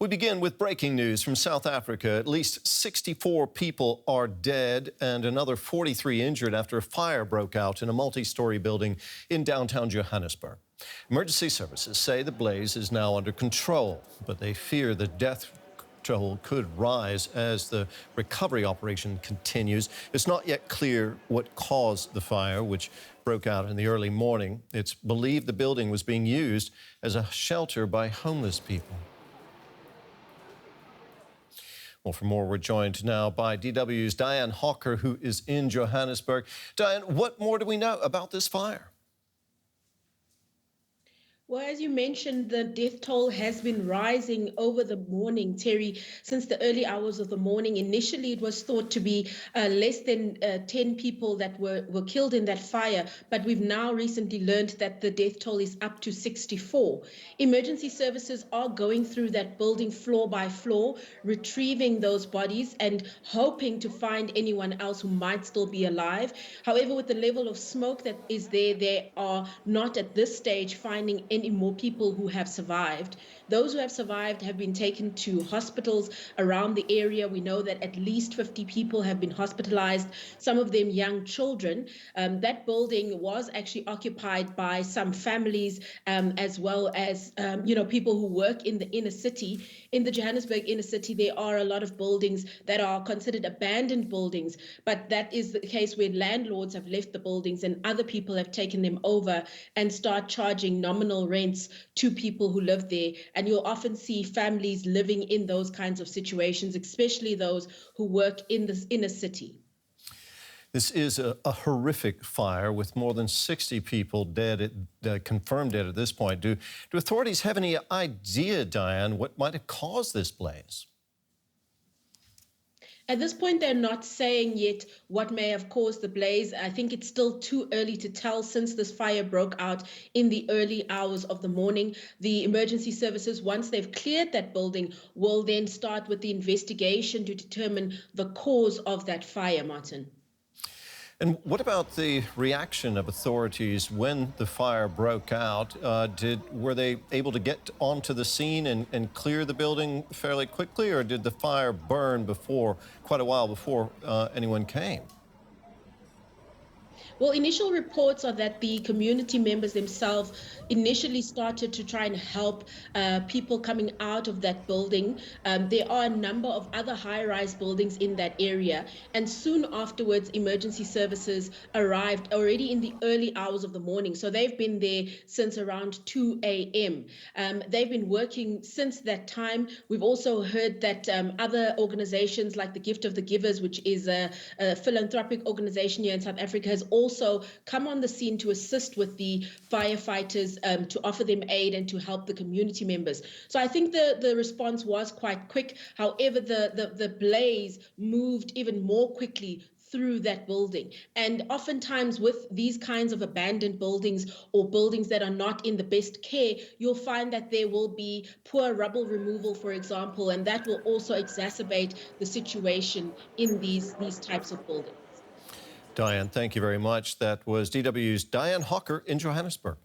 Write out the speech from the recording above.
We begin with breaking news from South Africa. At least 64 people are dead and another 43 injured after a fire broke out in a multi-storey building in downtown Johannesburg. Emergency services say the blaze is now under control, but they fear the death toll could rise as the recovery operation continues. It's not yet clear what caused the fire, which broke out in the early morning. It's believed the building was being used as a shelter by homeless people. Well, for more, we're joined now by DW's Diane Hawker, who is in Johannesburg. Diane, what more do we know about this fire? Well, as you mentioned, the death toll has been rising over the morning, Terry, since the early hours of the morning. Initially, it was thought to be less than 10 people that were killed in that fire, but we've now recently learned that the death toll is up to 64. Emergency services are going through that building floor by floor, retrieving those bodies and hoping to find anyone else who might still be alive. However, with the level of smoke that is there, they are not at this stage finding any more people who have survived. Those who have survived have been taken to hospitals around the area. We know that at least 50 people have been hospitalized, some of them young children. That building was actually occupied by some families as well as people who work in the inner city. In the Johannesburg inner city, there are a lot of buildings that are considered abandoned buildings, but that is the case where landlords have left the buildings and other people have taken them over and start charging nominal rents to people who live there. And you'll often see families living in those kinds of situations, especially those who work in the inner city. This is a horrific fire with more than 60 people dead, confirmed dead at this point. Do authorities have any idea, Diane, what might have caused this blaze? At this point, they're not saying yet what may have caused the blaze. I think it's still too early to tell since this fire broke out in the early hours of the morning. The emergency services, once they've cleared that building, will then start with the investigation to determine the cause of that fire, Martin. And what about the reaction of authorities when the fire broke out? Were they able to get onto the scene and clear the building fairly quickly, or did the fire burn quite a while before anyone came? Well, initial reports are that the community members themselves initially started to try and help people coming out of that building. There are a number of other high-rise buildings in that area, and soon afterwards, emergency services arrived already in the early hours of the morning. So they've been there since around 2 a.m. They've been working since that time. We've also heard that other organizations like the Gift of the Givers, which is a philanthropic organization here in South Africa, has also come on the scene to assist with the firefighters, to offer them aid and to help the community members. So I think the response was quite quick. However, the blaze moved even more quickly through that building. And oftentimes with these kinds of abandoned buildings or buildings that are not in the best care, you'll find that there will be poor rubble removal, for example, and that will also exacerbate the situation in these types of buildings. Diane, thank you very much. That was DW's Diane Hawker in Johannesburg.